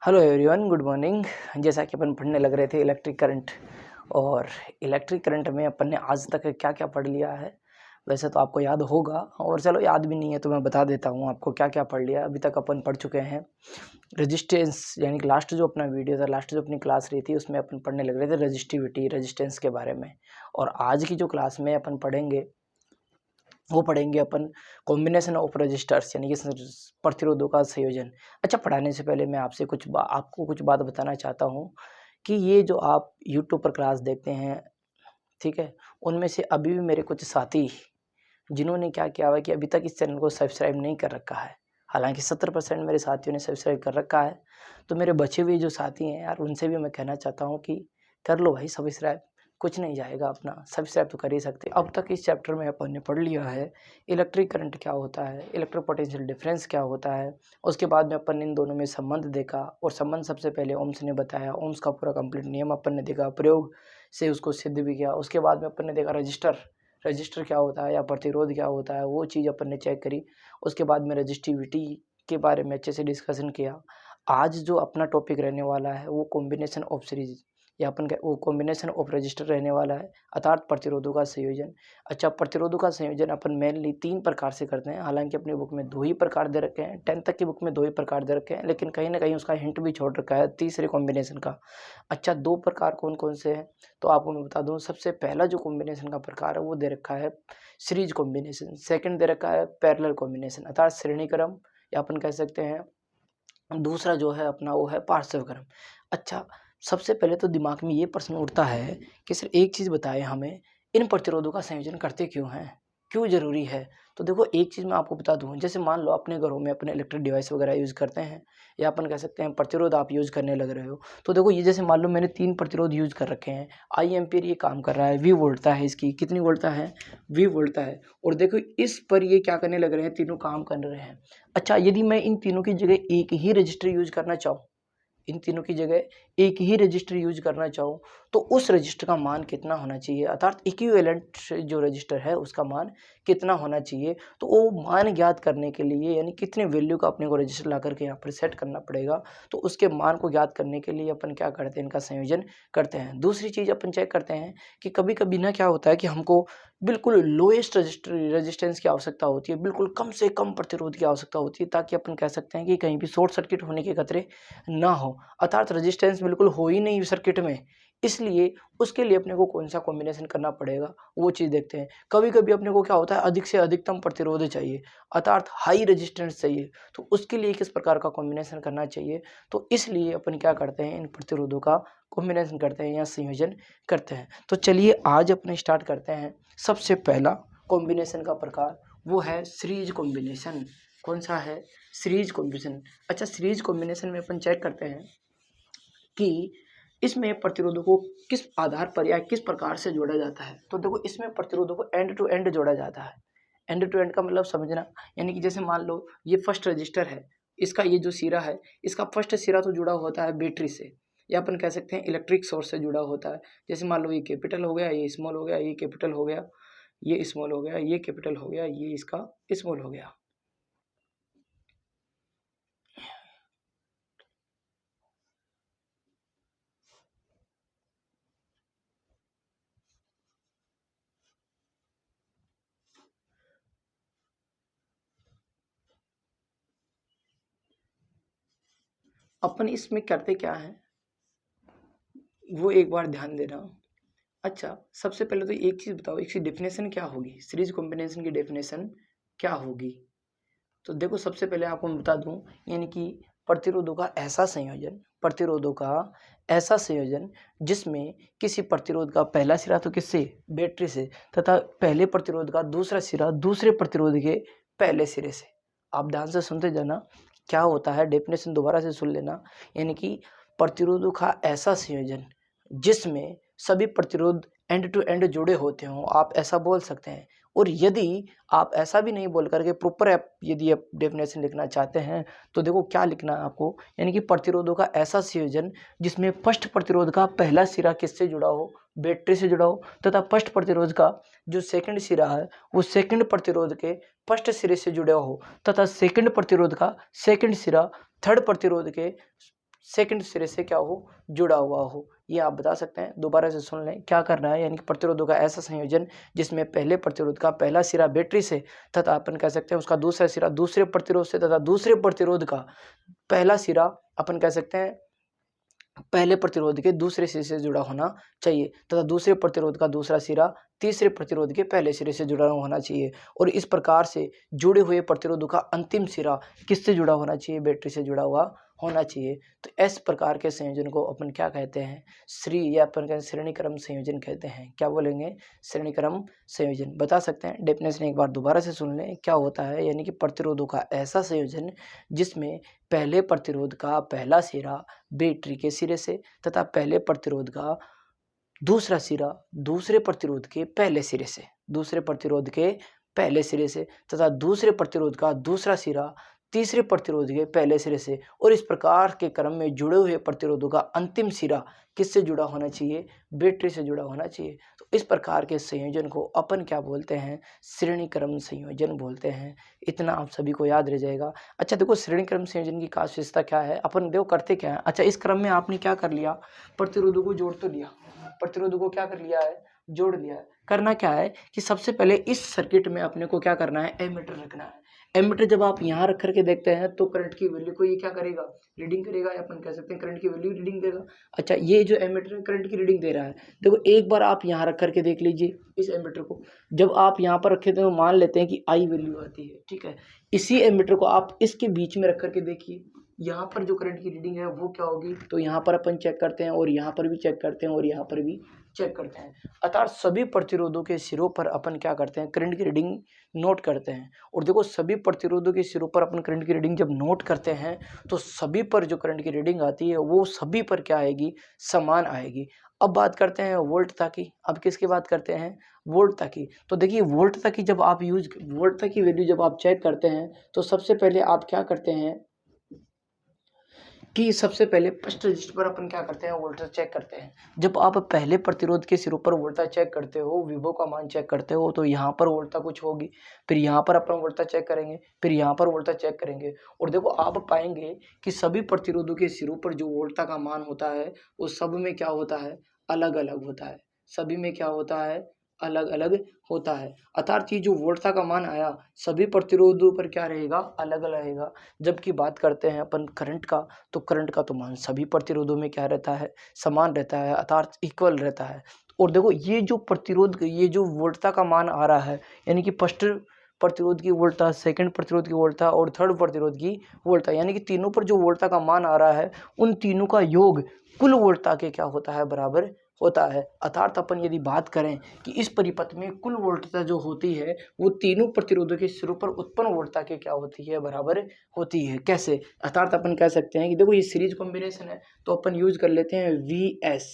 Hello everyone, good morning. जैसा कि अपन पढ़ने लग रहे थे इलेक्ट्रिक करंट, और इलेक्ट्रिक करंट में अपन ने आज तक क्या क्या पढ़ लिया है। वैसे तो आपको याद होगा, और चलो याद भी नहीं है तो मैं बता देता हूँ आपको क्या क्या पढ़ लिया। अभी तक अपन पढ़ चुके हैं रेजिस्टेंस, यानी कि लास्ट जो अपना वीडियो था, लास्ट जो अपनी क्लास रही थी उसमें अपन पढ़ने लग रहे थे रजिस्टिविटी, रेजिस्टेंस के बारे में। और आज की जो क्लास में अपन पढ़ेंगे वो पढ़ेंगे अपन कॉम्बिनेशन ऑफ रजिस्टर्स, यानी कि प्रतिरोधों का संयोजन। अच्छा, पढ़ाने से पहले मैं आपसे आपको कुछ बात बताना चाहता हूँ कि ये जो आप यूट्यूब पर क्लास देखते हैं, ठीक है, उनमें से अभी भी मेरे कुछ साथी जिन्होंने क्या किया हुआ कि अभी तक इस चैनल को सब्सक्राइब नहीं कर रखा है। हालांकि 70% मेरे साथियों ने सब्सक्राइब कर रखा है, तो मेरे बचे हुए जो साथी हैं यार, उनसे भी मैं कहना चाहता हूँ कि कर लो भाई सब्सक्राइब, कुछ नहीं जाएगा, अपना सब्सक्राइब तो कर ही सकते। अब तक इस चैप्टर में अपन ने पढ़ लिया है इलेक्ट्रिक करंट क्या होता है, इलेक्ट्रिक पोटेंशियल डिफरेंस क्या होता है। उसके बाद में अपन इन दोनों में संबंध देखा, और संबंध सबसे पहले ओम्स ने बताया, ओम्स का पूरा कंप्लीट नियम अपन ने देखा, प्रयोग से उसको सिद्ध भी किया। उसके बाद में अपन ने देखा रजिस्टर क्या होता है या प्रतिरोध क्या होता है, वो चीज़ अपन ने चेक करी। उसके बाद में रजिस्टिविटी के बारे में अच्छे से डिस्कशन किया। आज जो अपना टॉपिक रहने वाला है वो कॉम्बिनेशन ऑफ सीरीज, या अपन का वो कॉम्बिनेशन ऑफ रजिस्टर रहने वाला है, अर्थात प्रतिरोधों का संयोजन। अच्छा, प्रतिरोधों का संयोजन अपन मेनली 3 प्रकार से करते हैं। हालांकि अपनी बुक में 2 ही प्रकार दे रखे हैं, 10 तक की बुक में 2 ही प्रकार दे रखे हैं, लेकिन कहीं ना कहीं उसका हिंट भी छोड़ रखा है तीसरे कॉम्बिनेशन का। अच्छा, 2 प्रकार कौन कौन से हैं तो आपको मैं बता दूं। सबसे पहला जो कॉम्बिनेशन का प्रकार है वो दे रखा है सीरीज कॉम्बिनेशन, सेकंड दे रखा है पैरेलल कॉम्बिनेशन अर्थात श्रेणी क्रम, या अपन कह सकते हैं दूसरा जो है अपना वो है पार्श्व क्रम। अच्छा, सबसे पहले तो दिमाग में ये प्रश्न उठता है कि सर एक चीज़ बताएं हमें, इन प्रतिरोधों का संयोजन करते क्यों हैं, क्यों ज़रूरी है। तो देखो, एक चीज़ मैं आपको बता दूं, जैसे मान लो अपने घरों में अपने इलेक्ट्रिक डिवाइस वगैरह यूज़ करते हैं, या अपन कह सकते हैं प्रतिरोध आप यूज़ करने लग रहे हो। तो देखो, ये जैसे मान लो मैंने 3 प्रतिरोध यूज़ कर रखे हैं। आई एम्पियर ये काम कर रहा है, वी वोल्टता है, इसकी कितनी वोल्टता है, वी वोल्टता है। और देखो इस पर ये क्या करने लग रहे हैं, तीनों काम कर रहे हैं। अच्छा, यदि मैं इन तीनों की जगह एक ही रजिस्टर यूज करना चाहूँ, इन तीनों की जगह एक ही रजिस्टर यूज करना चाहूँ, तो उस रजिस्टर का मान कितना होना चाहिए, अर्थात इक्विवेलेंट जो रजिस्टर है उसका मान कितना होना चाहिए। तो वो मान ज्ञात करने के लिए, यानी कितने वैल्यू का अपने को रजिस्टर ला करके यहाँ पर सेट करना पड़ेगा, तो उसके मान को ज्ञात करने के लिए अपन क्या करते हैं, इनका संयोजन करते हैं। दूसरी चीज़ अपन चेक करते हैं कि कभी कभी ना क्या होता है कि हमको बिल्कुल लोएस्ट रेजिस्टेंस की आवश्यकता होती है, बिल्कुल कम से कम प्रतिरोध की आवश्यकता होती है, ताकि अपन कह सकते हैं कि कहीं भी शॉर्ट सर्किट होने के खतरे ना हो, अर्थात रेजिस्टेंस बिल्कुल हो ही नहीं सर्किट में। इसलिए उसके लिए अपने को कौन सा कॉम्बिनेशन करना पड़ेगा वो चीज़ देखते हैं। कभी कभी अपने को क्या होता है, अधिक से अधिकतम प्रतिरोध चाहिए, अर्थात हाई रेजिस्टेंस चाहिए, तो उसके लिए किस प्रकार का कॉम्बिनेशन करना चाहिए। तो इसलिए अपन क्या करते हैं, इन प्रतिरोधों का कॉम्बिनेशन करते हैं या संयोजन करते हैं। तो चलिए आज अपने स्टार्ट करते हैं। सबसे पहला कॉम्बिनेशन का प्रकार वो है सीरीज कॉम्बिनेशन। कौन सा है, सीरीज कॉम्बिनेशन। अच्छा, सीरीज कॉम्बिनेशन में अपन चेक करते हैं कि इसमें प्रतिरोधों को किस आधार पर या किस प्रकार से जोड़ा जाता है। तो देखो, इसमें प्रतिरोधों को एंड टू एंड जोड़ा जाता है। एंड टू एंड का मतलब समझना, यानी कि जैसे मान लो ये फर्स्ट रजिस्टर है, इसका ये जो सिरा है, इसका फर्स्ट सिरा तो जुड़ा होता है बैटरी से, या अपन कह सकते हैं इलेक्ट्रिक सोर्स से जुड़ा होता है। जैसे मान लो ये कैपिटल हो गया, ये स्मॉल हो गया, ये कैपिटल हो गया, ये स्मॉल हो गया, ये कैपिटल हो गया, ये इसका स्मॉल हो गया। अपन इसमें करते क्या है वो एक बार ध्यान देना। अच्छा, सबसे पहले तो एक चीज़ बताओ, इसकी डेफिनेशन क्या होगी, सीरीज कॉम्बिनेशन की डेफिनेशन क्या होगी। तो देखो, सबसे पहले आपको मैं बता दूं, यानी कि प्रतिरोधों का ऐसा संयोजन जिसमें किसी प्रतिरोध का पहला सिरा तो किससे, बैटरी से, तथा पहले प्रतिरोध का दूसरा सिरा दूसरे प्रतिरोध के पहले सिरे से। आप ध्यान से सुनते जाना क्या होता है, डेफिनेशन दोबारा से सुन लेना। यानी कि प्रतिरोधों का ऐसा संयोजन जिसमें सभी प्रतिरोध एंड टू एंड जुड़े होते हों, आप ऐसा बोल सकते हैं। और यदि आप ऐसा भी नहीं बोल करके प्रॉपर यदि आप डेफिनेशन लिखना चाहते हैं, तो देखो क्या लिखना है आपको, यानी कि प्रतिरोधों का ऐसा संयोजन जिसमें फर्स्ट प्रतिरोध का पहला सिरा किससे जुड़ा हो, बैटरी से जुड़ा हो, तथा फर्स्ट प्रतिरोध का जो सेकंड सिरा है वो सेकंड प्रतिरोध के फर्स्ट सिरे से जुड़ा हो, तथा सेकंड प्रतिरोध का सेकंड सिरा थर्ड प्रतिरोध के सेकंड सिरे से क्या हो, जुड़ा हुआ हो। ये आप बता सकते हैं। दोबारा से सुन लें, क्या करना है, यानी कि प्रतिरोधों का ऐसा संयोजन जिसमें पहले प्रतिरोध का पहला सिरा बैटरी से तथा अपन कह सकते हैं उसका दूसरा सिरा दूसरे प्रतिरोध से तथा दूसरे प्रतिरोध का पहला सिरा अपन कह सकते हैं पहले प्रतिरोध के दूसरे सिरे से जुड़ा होना चाहिए तथा दूसरे प्रतिरोध का दूसरा सिरा तीसरे प्रतिरोध के पहले सिरे से जुड़ा होना चाहिए। और इस प्रकार से जुड़े हुए प्रतिरोधों का अंतिम सिरा किससे जुड़ा होना चाहिए, बैटरी से जुड़ा हुआ होना चाहिए। तो इस प्रकार के संयोजन को अपन क्या कहते हैं, या अपन कहते हैं श्रेणी क्रम संयोजन कहते हैं। क्या बोलेंगे, श्रेणी क्रम संयोजन। बता सकते हैं, डेफिनेशन एक बार दोबारा से सुन लें। क्या होता है, यानी कि प्रतिरोधों का ऐसा संयोजन जिसमें पहले प्रतिरोध का पहला सिरा बैटरी के सिरे से तथा पहले प्रतिरोध का दूसरा सिरा दूसरे प्रतिरोध के पहले सिरे से, दूसरे प्रतिरोध के पहले सिरे से तथा दूसरे प्रतिरोध का दूसरा सिरा तीसरे प्रतिरोध के पहले सिरे से, और इस प्रकार के क्रम में जुड़े हुए प्रतिरोधों का अंतिम सिरा किससे जुड़ा होना चाहिए, बैटरी से जुड़ा होना चाहिए। तो इस प्रकार के संयोजन को अपन क्या बोलते हैं, श्रेणी क्रम संयोजन बोलते हैं। इतना आप सभी को याद रह जाएगा। अच्छा देखो, श्रेणी क्रम संयोजन की खास विशेषता क्या है, अपन देखो करते क्या है। अच्छा, इस क्रम में आपने क्या कर लिया, प्रतिरोधों को जोड़ तो लिया, प्रतिरोधों को क्या कर लिया है, जोड़ लिया है। करना क्या है कि सबसे पहले इस सर्किट में अपने को क्या करना है, एमीटर रखना है। एमीटर जब आप यहाँ रख करके देखते हैं तो करंट की वैल्यू को ये क्या करेगा, रीडिंग करेगा, या अपन कह सकते हैं करंट की वैल्यू रीडिंग देगा। अच्छा, ये जो एमीटर करंट की रीडिंग दे रहा है, देखो एक बार आप यहाँ रख करके देख लीजिए इस एमीटर को। जब आप यहाँ पर रखे तो मान लेते हैं कि आई वैल्यू आती है, ठीक है। इसी एमीटर को आप इसके बीच में रख करके देखिए, यहाँ पर जो करंट की रीडिंग है वो क्या होगी, तो यहाँ पर अपन चेक करते हैं और यहाँ पर भी चेक करते हैं और यहाँ पर भी चेक करते हैं। अर्थात सभी प्रतिरोधों के सिरों पर अपन क्या करते हैं, करंट की रीडिंग नोट करते हैं। और देखो, सभी प्रतिरोधों के सिरों पर अपन करंट की रीडिंग जब नोट करते हैं तो सभी पर जो करंट की रीडिंग आती है वो सभी पर क्या आएगी, समान आएगी। अब बात करते हैं वोल्टता की। अब किसकी बात करते हैं, वोल्टता की। तो देखिए, वोल्टता की जब आप वोल्टता की वैल्यू जब आप चेक करते हैं तो सबसे पहले आप क्या करते हैं कि सबसे पहले फर्स्ट रजिस्टर पर अपन क्या करते हैं, वोल्टेज चेक करते हैं। जब आप पहले प्रतिरोध के सिरों पर वोल्टेज चेक करते हो, विभव का मान चेक करते हो, तो यहाँ पर वोल्टेज कुछ होगी, फिर यहाँ पर अपन वोल्टेज चेक करेंगे, फिर यहाँ पर वोल्टेज चेक करेंगे। और देखो, आप पाएंगे कि सभी प्रतिरोधों के सिरों पर जो वोल्टेज का मान होता है वो सब में क्या होता है, अलग अलग होता है। सभी में क्या होता है, अलग अलग होता है। अर्थात ये जो वोल्टता का मान आया सभी प्रतिरोधों पर क्या रहेगा, अलग अलग रहेगा। जबकि बात करते हैं अपन करंट का, तो करंट का तो मान सभी प्रतिरोधों में क्या रहता है, समान रहता है, अर्थात इक्वल रहता है। और देखो, ये जो प्रतिरोध, ये जो वोल्टता का मान आ रहा है, यानी कि फर्स्ट प्रतिरोध की वोल्टता, सेकंड प्रतिरोध की वोल्टता और थर्ड प्रतिरोध की वोल्टता, यानी कि तीनों पर जो वोल्टता का मान आ रहा है उन तीनों का योग कुल वोल्टता के क्या होता है, बराबर होता है। अर्थात अपन यदि बात करें कि इस परिपथ में कुल वोल्टता जो होती है वो तीनों प्रतिरोधों के सिरों पर उत्पन्न वोल्टता के क्या होती है, बराबर होती है। कैसे, अर्थात अपन कह सकते हैं कि देखो, ये सीरीज कॉम्बिनेशन है तो अपन यूज कर लेते हैं VS।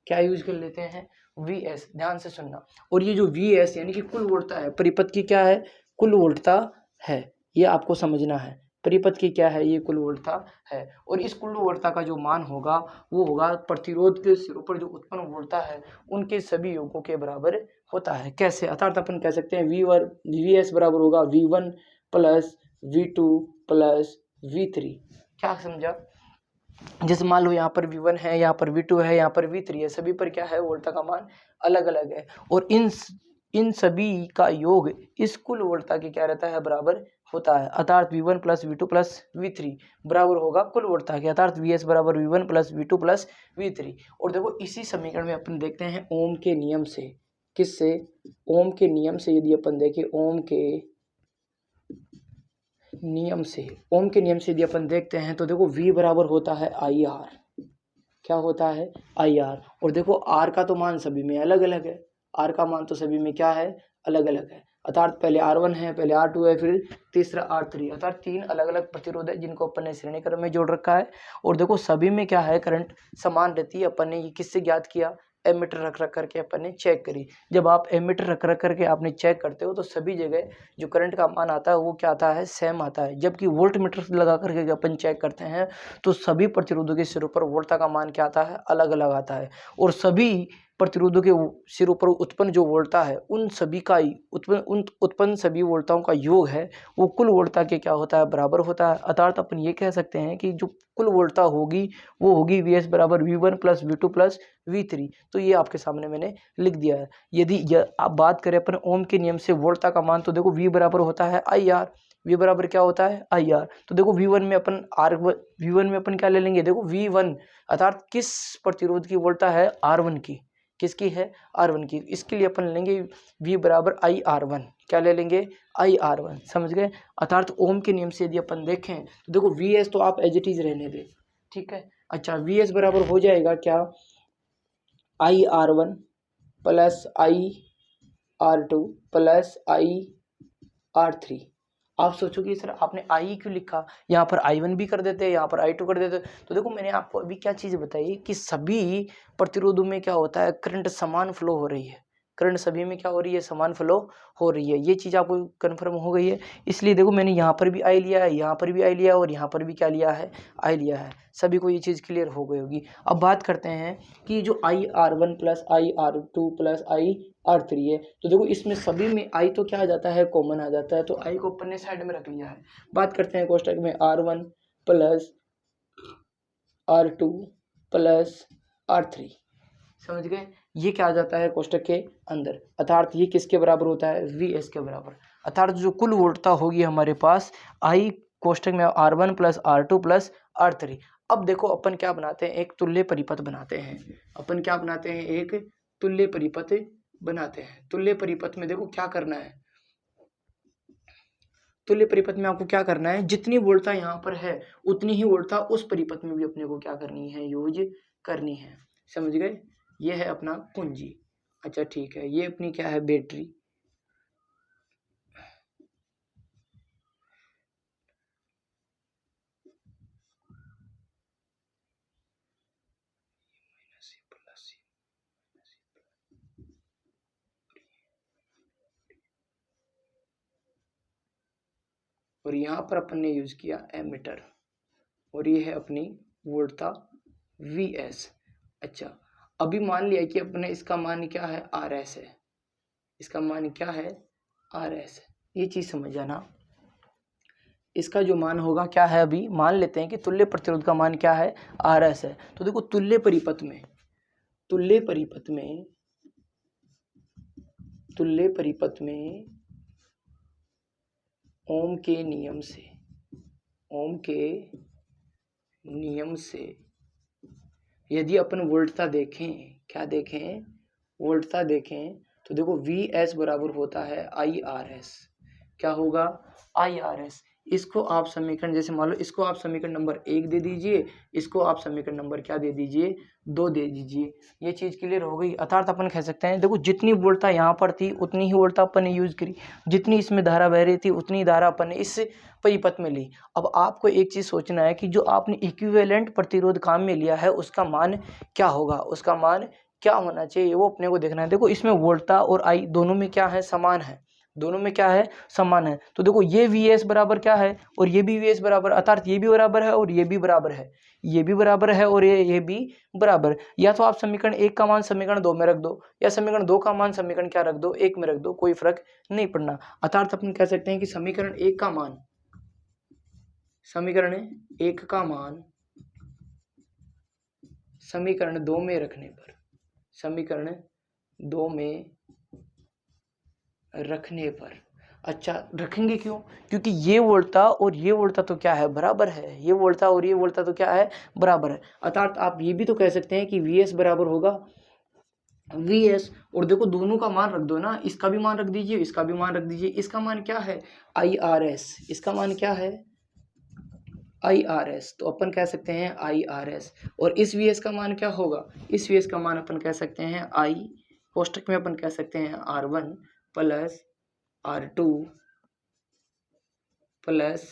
क्या यूज कर लेते हैं, VS। ध्यान से सुनना। और ये जो VS यानी कि कुल वोल्टता है, परिपथ की क्या है, कुल वोल्टता है, ये आपको समझना है। परिपथ की क्या है, ये कुल वोल्टता है। और इस कुल वोल्टता का जो मान होगा वो होगा प्रतिरोध के सिरों पर जो उत्पन्न वोल्टता है उनके सभी योगों के बराबर होता है। कैसे, अर्थात अपन कह सकते हैं VS बराबर होगा V1 plus V2 plus V3। क्या समझा, जैसे मान लो यहाँ पर V1 है, यहाँ पर V2 है, यहाँ पर V3 है, सभी पर क्या है, वोल्टता का मान अलग अलग है। और इन सभी का योग इस कुल वोल्टता के क्या रहता है, बराबर होता है। अर्थात V1 plus V2 plus V3 बराबर होगा कुल वोल्टता के, अर्थात VS बराबर V1 plus V2 plus V3। और देखो, इसी समीकरण में अपन देखते हैं ओम के नियम से। किससे, ओम के नियम से यदि अपन देखें, ओम के नियम से, ओम के नियम से यदि अपन देखते हैं तो देखो, V बराबर होता है IR। क्या होता है, IR। और देखो, R का तो मान सभी में अलग अलग है, R का मान तो सभी में क्या है, अलग अलग है। अर्थात पहले R1 है, पहले R2 है, फिर तीसरा R3, अर्थात तीन अलग अलग प्रतिरोध है जिनको अपन ने श्रेणी क्रम में जोड़ रखा है। और देखो, सभी में क्या है, करंट समान रहती है। अपन ने ये किससे ज्ञात किया, एमीटर रख रख करके अपन ने चेक करी। जब आप एमीटर रख रख करके आपने चेक करते हो तो सभी जगह जो करंट का मान आता है वो क्या आता है, सेम आता है। जबकि वोल्ट मीटर लगा करके अपन चेक करते हैं तो सभी प्रतिरोधों के सिरों पर वोल्टता का मान क्या आता है, अलग अलग आता है। और सभी प्रतिरोधों के सिरों पर उत्पन्न जो वोल्टता है उन सभी का उत्पन्न सभी वोल्टताओं का योग है वो कुल वोल्टता के क्या होता है, बराबर होता है। अर्थात अपन ये कह सकते हैं कि जो कुल वोल्टता होगी वो होगी Vs बराबर V1 plus V2 plus V3। तो ये आपके सामने मैंने लिख दिया है। यदि आप बात करें अपन ओम के नियम से वोल्टता का मान, तो देखो V बराबर होता है IR। V बराबर क्या होता है, IR। तो देखो V1 में अपन क्या ले लेंगे, देखो V1 अर्थात किस प्रतिरोध की वोल्टता है, R1 की। किसकी है, R1 की। इसके लिए अपन लेंगे V बराबर IR1। क्या ले लेंगे, IR1। समझ गए। अर्थात ओम के नियम से यदि अपन देखें तो देखो Vs तो आप एज इट इज रहने दें, ठीक है। अच्छा, Vs बराबर हो जाएगा क्या, IR1 plus IR2 plus IR3। आप सोचोगे सर आपने आई क्यों लिखा, यहाँ पर I1 भी कर देते, यहाँ पर I2 कर देते। तो देखो मैंने आपको अभी क्या चीज़ बताई कि सभी प्रतिरोधों में क्या होता है, करंट समान फ्लो हो रही है। करंट सभी में क्या हो रही है, समान फ्लो हो रही है। ये चीज़ आपको कन्फर्म हो गई है। इसलिए देखो मैंने यहाँ पर भी आई लिया है, यहाँ पर भी आई लिया है और यहाँ पर भी क्या लिया है, आई लिया है। सभी को ये चीज़ क्लियर हो गई होगी। अब बात करते हैं कि जो IR1 plus IR2 plus IR3 है, तो देखो इसमें सभी में आई तो क्या आ जाता है, कॉमन आ जाता है। तो आई को अपन ने साइड में रख लिया है। बात करते हैं कोष्टक में R1 plus R2 plus R3। समझ गए। ये क्या आ जाता है कोष्टक के अंदर, अर्थात ये किसके बराबर होता है, Vs के बराबर। अर्थात जो कुल वोल्टता होगी हमारे पास I कोष्टक में R1 plus R2 plus R3। अब देखो अपन क्या बनाते हैं, एक तुल्य परिपथ बनाते हैं। अपन क्या बनाते हैं, एक तुल्य परिपथ बनाते हैं। तुल्य परिपथ में देखो क्या करना है, तुल्य परिपथ में आपको क्या करना है, जितनी वोल्टता यहाँ पर है उतनी ही वोल्टता उस परिपथ में भी अपने को क्या करनी है, यूज करनी है। समझ गए। ये है अपना कुंजी। अच्छा ठीक है, ये अपनी क्या है, बैटरी। और यहाँ पर अपन ने यूज किया एमीटर, और ये है अपनी वोल्टता Vs। अच्छा, अभी मान लिया कि अपने इसका मान क्या है, Rs है। इसका मान क्या है, Rs। ये चीज समझ जाना। इसका जो मान होगा क्या है, अभी मान लेते हैं कि तुल्य प्रतिरोध का मान क्या है, Rs है। तो देखो तुल्य परिपथ में ओम के नियम से यदि अपन वोल्टता देखें, क्या देखें, वोल्टता देखें, तो देखो Vs बराबर होता है IRS। क्या होगा, IRS। इसको आप समीकरण, जैसे मान लो इसको आप समीकरण नंबर 1 दे दीजिए, इसको आप समीकरण नंबर क्या दे दीजिए, 2 दे दीजिए। ये चीज क्लियर हो गई। अर्थात अपन कह सकते हैं देखो जितनी वोल्टता यहाँ पर थी उतनी ही वोल्टता अपन ने यूज करी, जितनी इसमें धारा बह रही थी उतनी धारा अपन ने इस परिपथ में ली। अब आपको एक चीज सोचना है कि जो आपने इक्विवेलेंट प्रतिरोध काम में लिया है उसका मान क्या होगा, उसका मान क्या होना चाहिए, वो अपने को देखना है। देखो इसमें वोल्टता और आई दोनों में क्या है, समान है। दोनों में क्या है, समान है। तो देखो ये Vs बराबर क्या है और ये भी Vs बराबर, अर्थात ये भी बराबर है और ये भी बराबर है, ये भी बराबर है और ये भी बराबर। या तो आप समीकरण 1 का मान समीकरण 2 में रख दो, या समीकरण 2 का मान समीकरण क्या रख दो, 1 में रख दो, कोई फर्क नहीं पड़ना। अर्थात अपन कह सकते हैं कि समीकरण 1 का मान समीकरण 2 में रखने पर, समीकरण 2 में रखने पर, अच्छा रखेंगे क्यों, क्योंकि ये वोल्टता और ये वोल्टता तो क्या है, बराबर है। ये वोल्टता और ये वोल्टता तो क्या है, बराबर है। अर्थात आप ये भी तो कह सकते हैं कि Vs बराबर होगा Vs, और देखो दोनों का मान रख दो ना, इसका भी मान रख दीजिए, इसका भी मान रख दीजिए। इसका मान क्या है, IRS। इसका मान क्या है, IRS। तो अपन कह सकते हैं IRS। और इस Vs का मान क्या होगा, इस Vs का मान अपन कह सकते हैं I, कोष्टक में अपन कह सकते हैं R1 plus R2 plus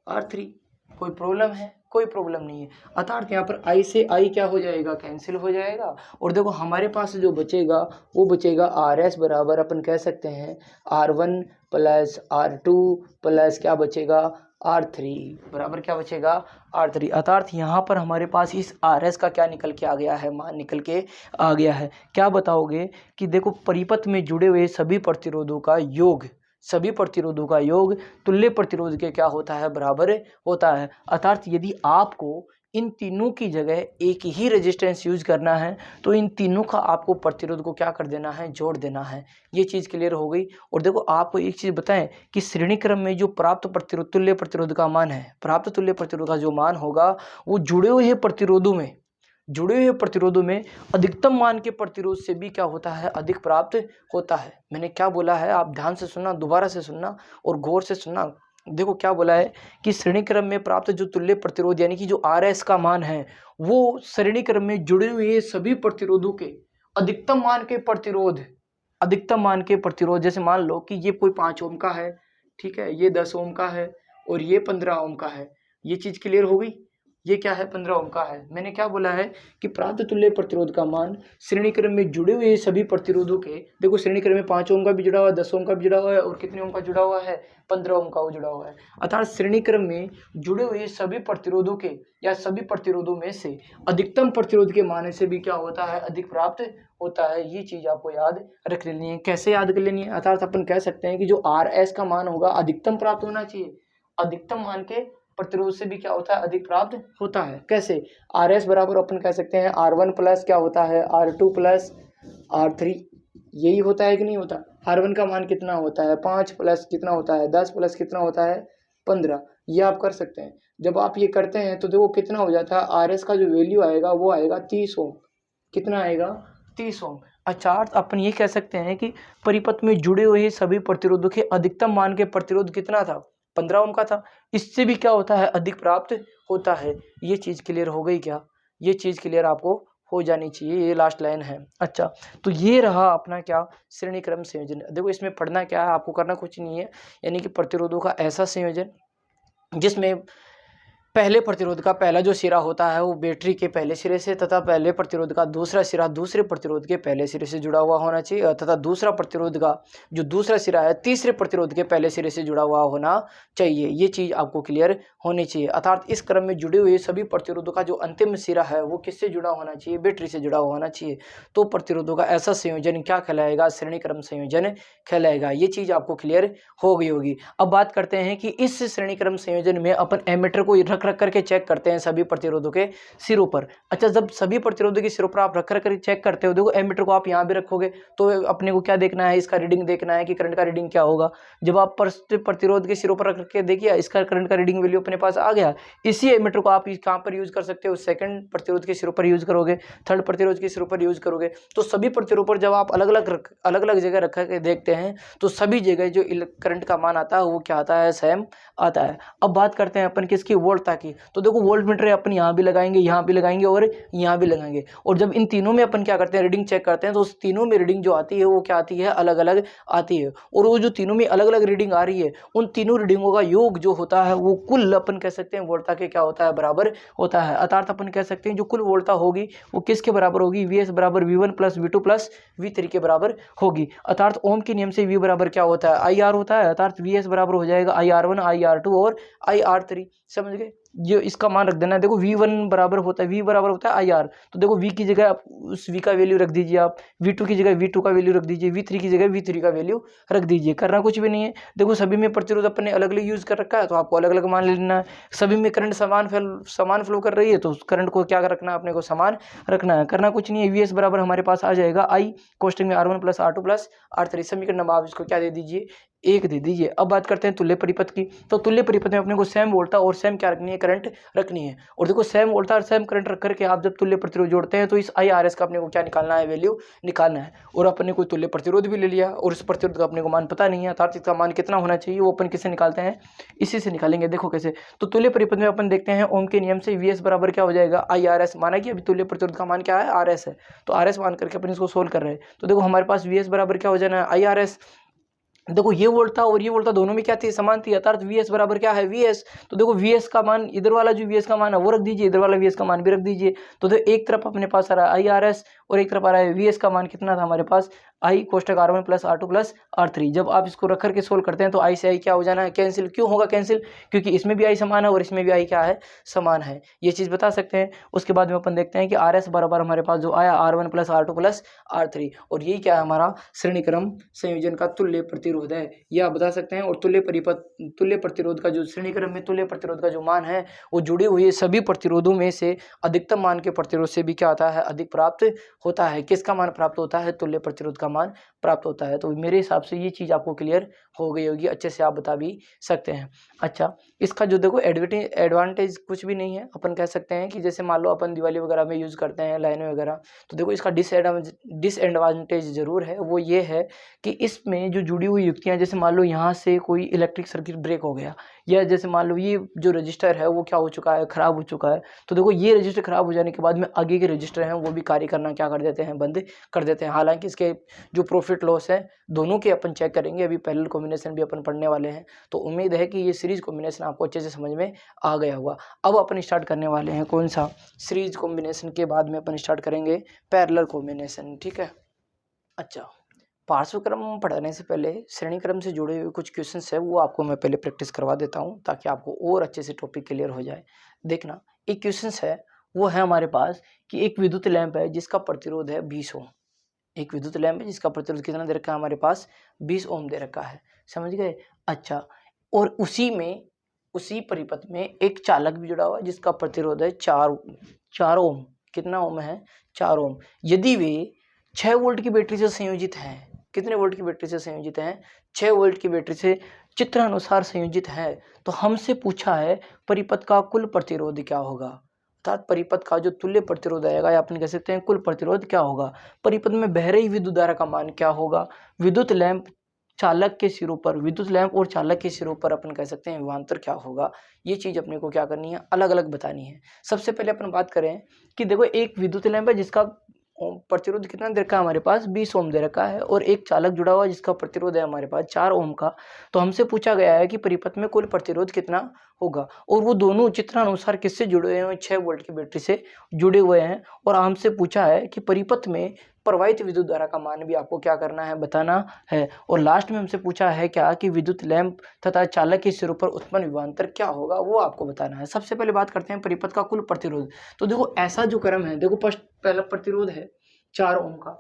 R3। कोई प्रॉब्लम है, कोई प्रॉब्लम नहीं है। अर्थात यहाँ पर I से I क्या हो जाएगा, कैंसिल हो जाएगा। और देखो हमारे पास जो बचेगा वो बचेगा RS बराबर अपन कह सकते हैं R1 प्लस R2 प्लस क्या बचेगा, R3 बराबर क्या बचेगा R3। अर्थात यहाँ पर हमारे पास इस RS का क्या निकल के आ गया है, मान निकल के आ गया है। क्या बताओगे कि देखो परिपथ में जुड़े हुए सभी प्रतिरोधों का योग, सभी प्रतिरोधों का योग तुल्य प्रतिरोध के क्या होता है, बराबर होता है। अर्थात यदि आपको इन तीनों की जगह एक ही रेजिस्टेंस यूज करना है तो इन तीनों का आपको प्रतिरोध को क्या कर देना है, जोड़ देना है। ये चीज़ क्लियर हो गई। और देखो आपको एक चीज़ बताएं कि श्रेणी क्रम में जो प्राप्त प्रतिरोध तुल्य प्रतिरोध का मान है, प्राप्त तुल्य प्रतिरोध का जो मान होगा वो जुड़े हुए प्रतिरोधों में, जुड़े हुए प्रतिरोधों में अधिकतम मान के प्रतिरोध से भी क्या होता है, अधिक प्राप्त होता है। मैंने क्या बोला है आप ध्यान से सुनना, दोबारा से सुनना और गौर से सुनना। देखो क्या बोला है कि श्रेणी क्रम में प्राप्त जो तुल्य प्रतिरोध यानी कि जो RS का मान है वो श्रेणी क्रम में जुड़े हुए सभी प्रतिरोधों के अधिकतम मान के प्रतिरोध, अधिकतम मान के प्रतिरोध, जैसे मान लो कि ये कोई 5 ओम का है, ठीक है, ये 10 ओम का है और ये 15 ओम का है। ये चीज़ क्लियर हो गई। ये क्या है, 15 ओम का है। मैंने क्या बोला है कि प्राप्त तुल्य प्रतिरोध का मान श्रेणी क्रम में जुड़े हुए सभी प्रतिरोधों के, देखो श्रेणी क्रम में 5 ओम का भी जुड़ा हुआ है, 10 ओम का भी जुड़ा हुआ है और कितने ओम का जुड़ा हुआ है, 15 ओम का वो जुड़ा हुआ है। अर्थात श्रेणी क्रम में जुड़े हुए सभी प्रतिरोधों के या सभी प्रतिरोधों में से अधिकतम प्रतिरोध के मान से भी क्या होता है, अधिक प्राप्त होता है। ये चीज आपको याद रख लेनी है। कैसे याद कर लेनी है, अर्थात अपन कह सकते हैं कि जो RS का मान होगा अधिकतम प्राप्त होना चाहिए, अधिकतम मान के प्रतिरोध से भी क्या होता है, अधिक प्राप्त होता है। कैसे, RS बराबर अपन कह सकते हैं R1 प्लस क्या होता है, R2 प्लस R3। यही होता है कि नहीं होता। R1 का मान कितना होता है, 5 प्लस कितना होता है, 10 प्लस कितना होता है, 15। ये आप कर सकते हैं। जब आप ये करते हैं तो देखो कितना हो जाता है, RS का जो वैल्यू आएगा वो आएगा 30 ओम। कितना आएगा, 30 ओम। अर्थात अपन ये कह सकते हैं कि परिपथ में जुड़े हुए सभी प्रतिरोधों के अधिकतम मान के प्रतिरोध कितना था, 15 ओम का था। इससे भी क्या होता है, अधिक प्राप्त होता है। ये चीज़ क्लियर हो गई क्या, ये चीज़ क्लियर आपको हो जानी चाहिए। ये लास्ट लाइन है। अच्छा, तो ये रहा अपना क्या, श्रेणी क्रम संयोजन। देखो इसमें पढ़ना क्या है, आपको करना कुछ नहीं है, यानी कि प्रतिरोधों का ऐसा संयोजन जिसमें पहले प्रतिरोध का पहला जो सिरा होता है वो बैटरी के पहले सिरे से तथा पहले प्रतिरोध का दूसरा सिरा दूसरे प्रतिरोध के पहले सिरे से जुड़ा हुआ होना चाहिए तथा दूसरा प्रतिरोध का जो दूसरा सिरा है तीसरे प्रतिरोध के पहले सिरे से जुड़ा हुआ होना चाहिए। ये चीज़ आपको क्लियर होनी चाहिए। अर्थात इस क्रम में जुड़े हुए सभी प्रतिरोधों का जो अंतिम सिरा है वो किससे जुड़ा होना चाहिए, बैटरी से जुड़ा होना चाहिए। तो प्रतिरोधों का ऐसा संयोजन क्या कहलाएगा, श्रेणी क्रम संयोजन कहलाएगा। ये चीज़ आपको क्लियर हो गई होगी। अब बात करते हैं कि इस श्रेणी क्रम संयोजन में अपन एमीटर को रख करके चेक करते हैं सभी प्रतिरोधों के सिरों पर। अच्छा, जब सभी प्रतिरोधों के सिरों पर आप रख करके चेक करते हो, देखो एमीटर को आप यहाँ भी रखोगे तो अपने को क्या देखना है, इसका रीडिंग देखना है कि करंट का रीडिंग क्या होगा। जब आप प्रतिरोध के सिरों पर रख करके देखिए इसका करंट का रीडिंग वैल्यू अपने पास आ गया, इसी एमीटर को आप कहाँ पर यूज कर सकते हो, सेकंड प्रतिरोध के सिरों पर यूज करोगे, थर्ड प्रतिरोध के सिरों पर यूज करोगे। तो सभी प्रतिरोधों पर जब आप अलग अलग जगह रख करके देखते हैं तो सभी जगह जो करंट का मान आता है वो क्या आता है, सेम आता है। अब बात करते हैं अपन किसकी, वोल्टता की। तो देखो वोल्ट मीटर अपन यहाँ भी लगाएंगे, यहाँ भी लगाएंगे और यहाँ भी लगाएंगे। और जब इन तीनों में अपन क्या करते हैं, रीडिंग चेक करते हैं, तो उस तीनों में रीडिंग जो आती है वो क्या आती है, अलग अलग आती है। और वो जो तीनों में अलग अलग रीडिंग आ रही है उन तीनों रीडिंगों का योग जो होता है वो कुल अपन कह सकते हैं वोल्टता के क्या होता है, बराबर होता है। अर्थात अपन कह सकते हैं जो कुल वोल्टता होगी वो किसके बराबर होगी, VS बराबर V1 plus V2 plus V3 के बराबर होगी। अर्थात ओम के नियम से V बराबर क्या होता है, IR होता है। अर्थात VS बराबर हो जाएगा IR1 IR2 और IR3। समझ गए, जो इसका मान रख देना है। देखो V1 बराबर होता है, V बराबर होता है IR, तो देखो V की जगह उस V का वैल्यू रख दीजिए आप, V2 की जगह V2 का वैल्यू रख दीजिए, V3 की जगह V3 का वैल्यू रख दीजिए। करना कुछ भी नहीं है। देखो सभी में प्रतिरोध अपने अलग अलग यूज कर रखा है तो आपको अलग अलग मान लेना है। सभी में करंट समान फ्लो कर रही है तो करंट को क्या रखना है, अपने को समान रखना है। करना कुछ नहीं है। VS बराबर हमारे पास आ जाएगा I कोष्टक में R1 plus R2 plus R3। समीकरण नंबर आप इसको क्या दे दीजिए, 1 दे दीजिए। अब बात करते हैं तुल्य परिपथ की। तो तुल्य परिपथ में अपने को सेम वोल्टता और सेम क्या रखनी है, करंट रखनी है। और देखो सेम वोल्टता और सेम करंट रख करके आप जब तुल्य प्रतिरोध जोड़ते हैं तो इस IRS का अपने को क्या निकालना है, वैल्यू निकालना है। और अपने को तुल्य प्रतिरोध भी ले लिया और इस प्रतिरोध का अपने को मान पता नहीं है, अर्थात इसका मान कितना होना चाहिए वो अपन किससे निकालते हैं, इसी से निकालेंगे। देखो कैसे, तो तुल्य परिपथ में अपन देखते हैं ओम के नियम से VS बराबर क्या हो जाएगा, IRS। माना कि अभी तुल्य प्रतिरोध का मान क्या है, RS है, तो RS मान करके अपन इसको सोल्व कर रहे हैं। तो देखो हमारे पास VS बराबर क्या हो जाना है, IRS। देखो ये वोल्ट था और ये वोल्ट था, दोनों में क्या थी, समान थी। अर्थात VS बराबर क्या है, VS। तो देखो VS का मान, इधर वाला जो VS का मान है वो रख दीजिए, इधर वाला VS का मान भी रख दीजिए। तो एक तरफ अपने पास आ रहा है IRS और एक तरफ आ रहा है VS का मान कितना था हमारे पास, आई कोष्टक R1 plus R2 plus R3। जब आप इसको रख करके सोल्व करते हैं तो आई से आई क्या हो जाना है, कैंसिल। क्यों होगा कैंसिल, क्योंकि इसमें भी आई समान है और इसमें भी आई क्या है, समान है। ये चीज़ बता सकते हैं। उसके बाद में अपन देखते हैं कि RS बराबर हमारे पास जो आया R1 plus R2 plus R3, और यही क्या है हमारा श्रेणी क्रम संयोजन का तुल्य प्रतिरोध है, ये आप बता सकते हैं। और तुल्य प्रतिरोध का जो श्रेणी क्रम में तुल्य प्रतिरोध का जो मान है वो जुड़े हुए सभी प्रतिरोधों में से अधिकतम मान के प्रतिरोध से भी क्या होता है, अधिक प्राप्त होता है। किसका मान प्राप्त होता है, तुल्य प्रतिरोध का मान प्राप्त होता है। तो मेरे हिसाब से ये चीज़ आपको क्लियर हो गई होगी, अच्छे से आप बता भी सकते हैं। अच्छा, इसका जो देखो एडवांटेज कुछ भी नहीं है। अपन कह सकते हैं कि जैसे मान लो अपन दिवाली वगैरह में यूज़ करते हैं लाइन वगैरह, तो देखो इसका डिसएडवांटेज जरूर है, वो ये है कि इसमें जो जुड़ी हुई युक्तियाँ, जैसे मान लो यहाँ से कोई इलेक्ट्रिक सर्किट ब्रेक हो गया, या जैसे मान लो ये जो रजिस्टर है वो क्या हो चुका है, खराब हो चुका है, तो देखो ये रजिस्टर खराब हो जाने के बाद में आगे के रजिस्टर हैं वो भी कार्य करना क्या कर देते हैं, बंद कर देते हैं। हालांकि इसके जो प्रॉफिट लॉस है दोनों के अपन चेक करेंगे, अभी पैरेलल कॉम्बिनेशन भी अपन पढ़ने वाले हैं, तो उम्मीद है कि ये सीरीज कॉम्बिनेशन आपको अच्छे से समझ में आ गया होगा। अब अपन स्टार्ट करने वाले हैं कौन सा, सीरीज कॉम्बिनेशन के बाद में अपन स्टार्ट करेंगे पैरेलल कॉम्बिनेशन, ठीक है। अच्छा, पार्श्व क्रम पढ़ाने से पहले श्रेणी क्रम से जुड़े हुए कुछ क्वेश्चंस है वो आपको मैं पहले प्रैक्टिस करवा देता हूँ ताकि आपको और अच्छे से टॉपिक क्लियर हो जाए। देखना, एक क्वेश्चंस है वो है हमारे पास कि एक विद्युत लैंप है जिसका प्रतिरोध है 20 ओम। एक विद्युत लैंप है जिसका प्रतिरोध कितना दे रखा है हमारे पास, 20 ओम दे रखा है, समझ गए। अच्छा, और उसी परिपथ में एक चालक भी जुड़ा हुआ है जिसका प्रतिरोध है 4 ओम। कितना ओम है, 4 ओम। यदि वे 6 वोल्ट की बैटरी से संयोजित हैं, कितने वोल्ट की बैटरी से संयोजित हैं, 6 वोल्ट की बैटरी से चित्रानुसार संयोजित है, तो हमसे पूछा है परिपथ का कुल प्रतिरोध क्या होगा, अर्थात परिपथ का जो तुल्य प्रतिरोध आएगा या अपन कह सकते हैं कुल प्रतिरोध क्या होगा। परिपथ में बह रही विद्युत धारा का मान क्या होगा, विद्युत लैंप चालक के सिरों पर, विद्युत लैंप और चालक के सिरों पर अपन कह सकते हैं विभवांतर क्या होगा। ये चीज अपने को क्या करनी है, अलग अलग बतानी है। सबसे पहले अपन बात करें कि देखो एक विद्युत लैंप है जिसका प्रतिरोध कितना दे रखा है हमारे पास, 20 ओम दे रखा है, और एक चालक जुड़ा हुआ जिसका प्रतिरोध है हमारे पास 4 ओम का। तो हमसे पूछा गया है कि परिपथ में कुल प्रतिरोध कितना होगा, और वो दोनों चित्रानुसार किससे जुड़े हुए हैं, 6 वोल्ट की बैटरी से जुड़े हुए हैं। और हमसे पूछा है कि परिपथ में प्रवाहित विद्युत धारा का मान भी आपको क्या करना है, बताना है। और लास्ट में हमसे पूछा है क्या कि विद्युत लैंप तथा चालक के सिरों पर उत्पन्न विभवांतर क्या होगा, वो आपको बताना है। सबसे पहले बात करते हैं परिपथ का कुल प्रतिरोध। तो देखो ऐसा जो क्रम है, देखो पहला प्रतिरोध है 4 ओम का,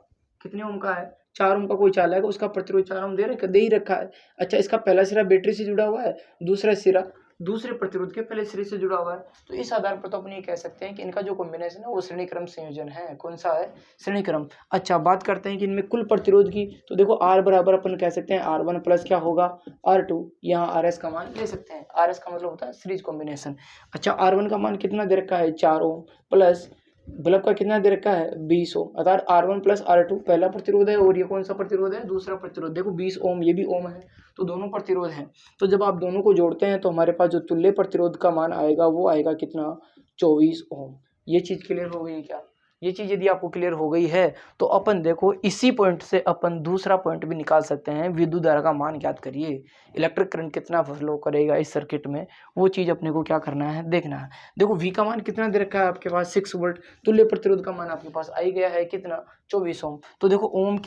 कितने ओम का है, 4 ओम का कोई चालक है उसका प्रतिरोध 4 ओम दे ही रखा है। अच्छा, इसका पहला सिरा बैटरी से जुड़ा हुआ है, दूसरा सिरा दूसरे प्रतिरोध के पहले सिरे से जुड़ा हुआ है। तो इस आधार पर तो अपन ये कह सकते हैं कि इनका जो कॉम्बिनेशन है वो श्रेणी क्रम संयोजन है। कौन सा है, श्रेणी क्रम। अच्छा, बात करते हैं कि इनमें कुल प्रतिरोध की, तो देखो R बराबर अपन कह सकते हैं R1 प्लस क्या होगा, R2। यहाँ RS का मान ले सकते हैं, RS का मतलब होता है सीरीज कॉम्बिनेशन। अच्छा, R1 का मान कितना दे रखा है, 4 ओम, प्लस बल्ब का कितना दे रखा है, 20 ओम, अर्थात R1 प्लस R2 पहला प्रतिरोध है और ये कौन सा प्रतिरोध है, दूसरा प्रतिरोध। देखो 20 ओम, ये भी ओम है, तो दोनों प्रतिरोध हैं। तो जब आप दोनों को जोड़ते हैं तो हमारे पास जो तुल्य प्रतिरोध का मान आएगा वो आएगा कितना, 24 ओम। ये चीज़ क्लियर हो गई क्या, ये चीज़ यदि आपको क्लियर हो गई है तो अपन देखो इसी पॉइंट से अपन दूसरा पॉइंट भी निकाल सकते हैं, विद्युत धारा का मान ज्ञात करिए, इलेक्ट्रिक करंट कितना फ्लो करेगा इस सर्किट में, वो चीज़ अपने को क्या करना है, देखना है। देखो V का मान कितना दे रखा है आपके पास, 6 वोल्ट। तुल्य प्रतिरोध का मान आपके पास आ ही गया है कितना, 24 ओम। तो देखो ओम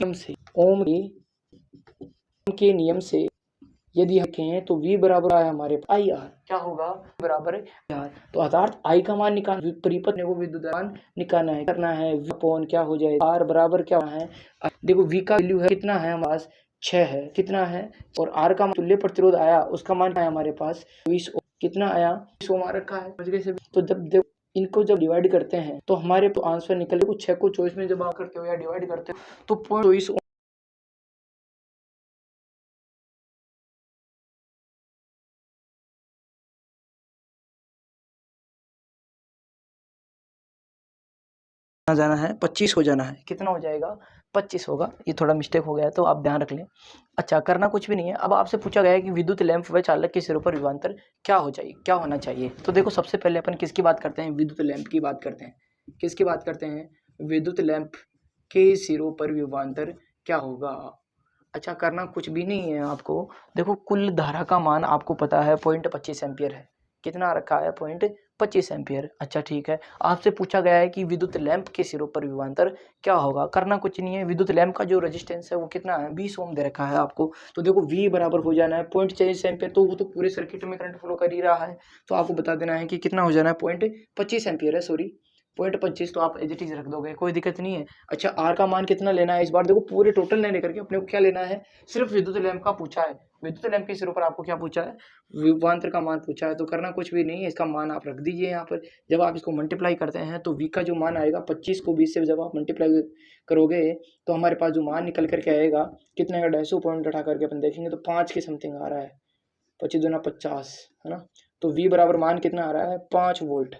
के नियम से यदि रखें तो V बराबर है हमारे आई आर, क्या होगा, बराबर आर। तो अर्थात I का मान निकाल, परिपथ को विद्युत मान निकालना है, करना है अपॉन क्या हो जाए, R बराबर क्या है। देखो V का वैल्यू है कितना है हमारे पास, 6 है, कितना है, और R का तुल्य प्रतिरोध आया उसका मान है हमारे पास 20 ओम, कितना आया, 20 ओम आ रखा है। तो जब इनको जब डिवाइड करते हैं तो हमारे तो आंसर निकल, देखो 6 को 24 में जब आप करते हो या डिवाइड करते हो तो 0.24 जाना है, 25 हो जाना है, कितना हो जाएगा, 25 होगा। ये थोड़ा मिस्टेक हो गया है तो आप ध्यान रख लें। अच्छा, करना कुछ भी नहीं है। अब आपसे पूछा गया है कि विद्युत लैंप व चालक के सिरों पर विभवांतर क्या होना चाहिए। तो देखो सबसे पहले अपन किसकी बात करते हैं, विद्युत लैंप की बात करते हैं। किसकी बात करते हैं, विद्युत लैंप के सिरों पर विभवांतर क्या होगा। अच्छा, करना कुछ भी नहीं है आपको। देखो कुल धारा का मान आपको पता है 0.25 एम्पियर है, कितना आ रखा है, 25 एम्पियर। अच्छा ठीक है, आपसे पूछा गया है कि विद्युत लैंप के सिरों पर विभवांतर क्या होगा। करना कुछ नहीं है, विद्युत लैंप का जो रेजिस्टेंस है वो कितना है, 20 ओम दे रखा है आपको। तो देखो V बराबर हो जाना है 0.24 एम्पियर, तो वो तो पूरे सर्किट में करंट फ्लो कर ही रहा है, तो आपको बता देना है कि कितना हो जाना है, 0.25 एम्पियर है, सॉरी 0.25, तो आप एज इट इज रख दोगे, कोई दिक्कत नहीं है। अच्छा R का मान कितना लेना है इस बार, देखो पूरे टोटल नहीं लेकर के अपने को क्या लेना है, सिर्फ विद्युत लैंप का पूछा है, विद्युत लैंप के सिरों पर आपको क्या पूछा है, विभवांतर का मान पूछा है। तो करना कुछ भी नहीं है, इसका मान आप रख दीजिए यहाँ पर। जब आप इसको मल्टीप्लाई करते हैं तो V का जो मान आएगा 25 को 20 से जब आप मल्टीप्लाई करोगे तो हमारे पास जो मान निकल करके आएगा कितने का, 250 पॉइंट उठा करके अपन देखेंगे तो 5 के समथिंग आ रहा है, 25 दूना 50 है ना। तो V बराबर मान कितना आ रहा है, 5 वोल्ट,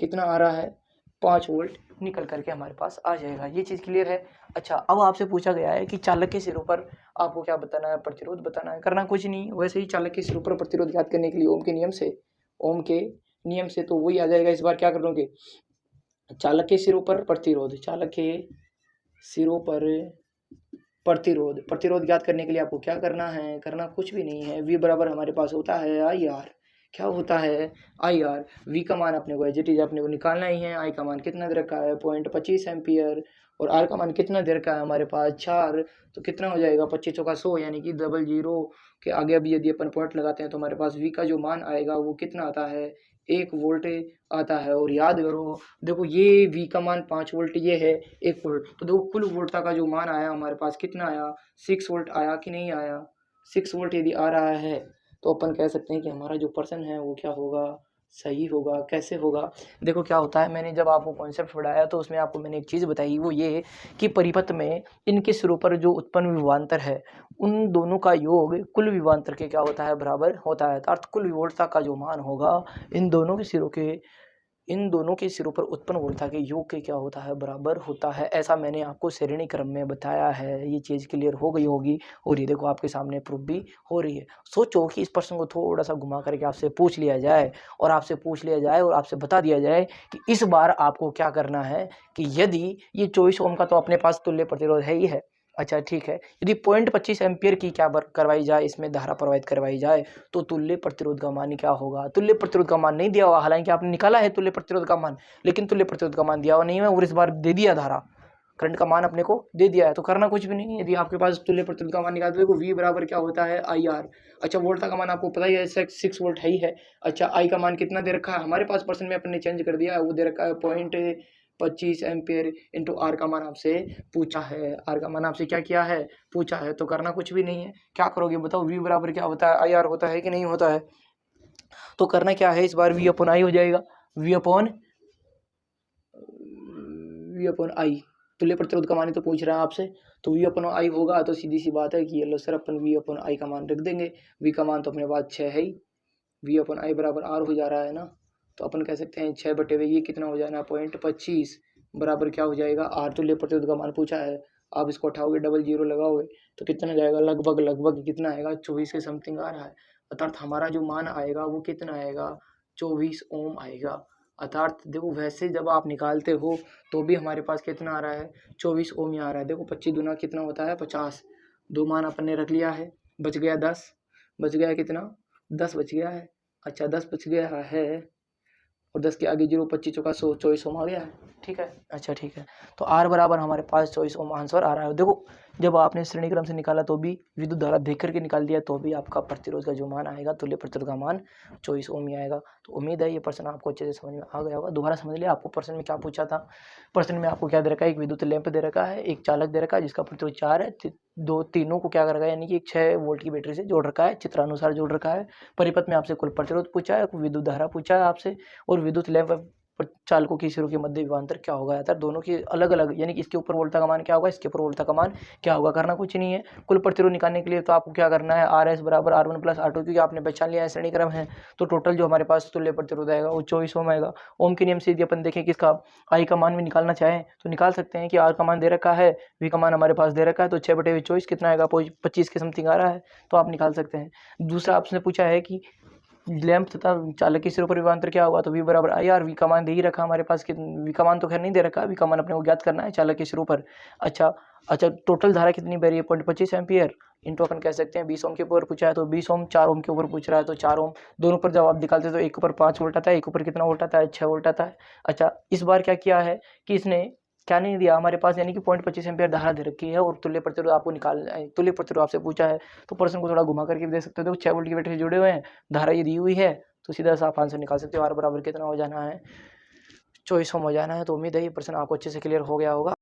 कितना आ रहा है, 5 वोल्ट निकल करके हमारे पास आ जाएगा। ये चीज़ क्लियर है। अच्छा अब आपसे पूछा गया है कि चालक के सिरों पर आपको क्या बताना है, प्रतिरोध बताना है। करना कुछ नहीं, वैसे ही चालक के सिरों पर प्रतिरोध ज्ञात करने के लिए ओम के नियम से तो वही आ जाएगा। इस बार क्या कर दोगे, चालक के सिरों पर प्रतिरोध, चालक के सिरों पर प्रतिरोध ज्ञात करने के लिए आपको क्या करना है, करना कुछ भी नहीं है। V बराबर हमारे पास होता है IR, क्या होता है, IR। V का मान अपने को एज इट इज अपने को निकालना ही है। I का मान कितना दे रखा है, 0.25 एम्पियर, और R का मान कितना दे रखा है हमारे पास 4, तो कितना हो जाएगा, 25 चौका 100, यानी कि 00 के आगे अभी यदि अपन पॉइंट लगाते हैं तो हमारे पास V का जो मान आएगा वो कितना आता है, 1 वोल्ट आता है। और याद करो देखो ये V का मान 5 वोल्ट, ये है 1 वोल्ट, तो देखो कुल वोल्टता का जो मान आया हमारे पास कितना आया, 6 वोल्ट आया कि नहीं आया। 6 वोल्ट यदि आ रहा है तो अपन कह सकते हैं कि हमारा जो पर्सन है वो क्या होगा, सही होगा। कैसे होगा, देखो क्या होता है, मैंने जब आपको कॉन्सेप्ट पढ़ाया तो उसमें आपको मैंने एक चीज़ बताई, वो ये कि परिपथ में इनके सिरों पर जो उत्पन्न विभवांतर है उन दोनों का योग कुल विभवांतर के क्या होता है, बराबर होता है। अर्थात कुल विभवांतर का जो मान होगा इन दोनों के सिरों पर उत्पन्न वोल्टता के योग के क्या होता है, बराबर होता है। ऐसा मैंने आपको श्रेणी क्रम में बताया है। ये चीज़ क्लियर हो गई होगी, और ये देखो आपके सामने प्रूफ भी हो रही है। सोचो कि इस प्रश्न को थोड़ा सा घुमा करके आपसे पूछ लिया जाए और आपसे बता दिया जाए कि इस बार आपको क्या करना है, कि यदि ये 24 ओम का तो अपने पास तुल्य प्रतिरोध है ही है। अच्छा ठीक है, यदि 0.25 एम्पियर की क्या करवाई जाए, इसमें धारा प्रवाहित करवाई जाए, तो तुल्य प्रतिरोध का मान क्या होगा। तुल्य प्रतिरोध का मान नहीं दिया हुआ, हालांकि आपने निकाला है तुल्य प्रतिरोध का मान, लेकिन तुल्य प्रतिरोध का मान दिया हुआ नहीं है, और इस बार दे दिया धारा करंट का मान अपने को दे दिया है। तो करना कुछ भी नहीं है, यदि आपके पास तुल्य प्रतिरोध का मान निकालते देखो V बराबर क्या होता है, IR। अच्छा वोल्ट का मान आपको पता ही है, 6 वोल्ट है ही है। अच्छा I का मान कितना दे रखा है हमारे पास, परसेंट में अपने चेंज कर दिया है, वो दे रखा है 0.25 एम्पियर इंटू R का मान आपसे पूछा है, R का मान आपसे क्या किया है, पूछा है। तो करना कुछ भी नहीं है, क्या करोगे बताओ, V बराबर क्या होता है, IR होता है कि नहीं होता है। तो करना क्या है, इस बार V अपॉन I हो जाएगा, V अपॉन I, तुल्य प्रतिरोध का मान ही तो पूछ रहा है आपसे, तो V अपॉन I होगा। तो सीधी सी बात है कि ये लो सर अपन V अपॉन I का मान रख देंगे। V का मान तो अपने पास 6 है ही, V अपॉन I बराबर R हो जा रहा है ना, तो अपन कह सकते हैं 6 बटे ये कितना हो जाएगा, 0.25 बराबर क्या हो जाएगा, R तुल्य प्रतिरोध का मान पूछा है। आप इसको उठाओगे, 00 लगाओगे तो कितना जाएगा, लगभग कितना आएगा, 24 के समथिंग आ रहा है। अर्थात हमारा जो मान आएगा वो कितना आएगा, 24 ओम आएगा। अर्थात देखो वैसे जब आप निकालते हो तो भी हमारे पास कितना आ रहा है, 24 ओम ही आ रहा है। देखो 25 दूना कितना होता है, 50, दो मान अपन ने रख लिया है, बच गया 10, बच गया कितना, 10 बच गया है। अच्छा 10 बच गया है, और 10 के आगे 0, 25 चौका 100, 24 ओम आ गया है। ठीक है, अच्छा ठीक है, तो R बराबर हमारे पास 24 ओम आंसर आ रहा है। देखो जब आपने श्रेणी क्रम से निकाला तो भी विद्युत धारा देख करके निकाल दिया, तो भी आपका प्रतिरोध का जो मान आएगा, तुल्य प्रतिरोध का मान 24 ओम ही आएगा। तो उम्मीद है ये प्रश्न आपको अच्छे से समझ में आ गया होगा। दोबारा समझ लिया, आपको प्रश्न में क्या पूछा था। प्रश्न में आपको क्या दे रखा है, एक विद्युत लैंप दे रखा है, एक चालक दे रखा है जिसका प्रतिरोध 4 है, तीनों को क्या कर रखा है, यानी कि एक 6 वोल्ट की बैटरी से जोड़ रखा है, चित्रानुसार जोड़ रखा है। परिपथ में आपसे कुल प्रतिरोध पूछा है, विद्युत धारा पूछा है आपसे, और विद्युत लैंप चालकों की सिरों के मध्य विभवांतर क्या होगा। यार दोनों की अलग अलग, यानी कि इसके ऊपर वोल्टता का मान क्या होगा, इसके ऊपर वोल्टता का मान क्या होगा। करना कुछ नहीं है, कुल प्रतिरोध निकालने के लिए तो आपको क्या करना है, RS बराबर R1 प्लस R2, क्योंकि आपने पहचान लिया है श्रेणी क्रम है, तो टोटल जो हमारे पास तुल्य प्रतिरोध आएगा वो 24 ओम आएगा। ओम के नियम से यदि अपन देखें कि इसका I का मान भी निकालना चाहें तो निकाल सकते हैं, कि R का मान दे रखा है, V का मान हमारे पास दे रखा है, तो 6/24 कितना आएगा, 25 के समथिंग आ रहा है, तो आप निकाल सकते हैं। दूसरा आपसे पूछा है कि लैंप तथा चालक के सिरों पर विभवांतर क्या होगा, तो V बराबर आई आर। V का मान दे ही रखा हमारे पास, कि V का मान तो खैर नहीं दे रखा, V का मान अपने को ज्ञात करना है चालक के सिरों पर। अच्छा टोटल धारा कितनी बह रही है, 0.25 एम्पियर इंटू अपन कह सकते हैं 20 ओम के ऊपर पूछा है तो 20 ओम, 4 ओम के ऊपर पूछ रहा है तो 4 ओम। दोनों पर जवाब निकालते हैं तो एक ऊपर 5 वोल्ट आता है, एक ऊपर कितना वोल्ट आता है, 6 वोल्ट आता है। अच्छा इस बार क्या किया है कि इसने क्या नहीं दिया हमारे पास, यानी कि 0.25 एम्पियर धारा दे रखी है और तुल्य प्रतिरोध आपको तुल्य प्रतिरोध आपसे पूछा है, तो प्रश्न को थोड़ा घुमा करके भी दे सकते हो। 6 वोल्ट की बैटरी जुड़े हुए हैं, धारा ये दी हुई है, तो सीधा सा आप आंसर निकाल सकते हो। आर बराबर कितना हो जाना है, 24 ओम हो जाना है। तो उम्मीद है ये प्रश्न आपको अच्छे से क्लियर हो गया होगा।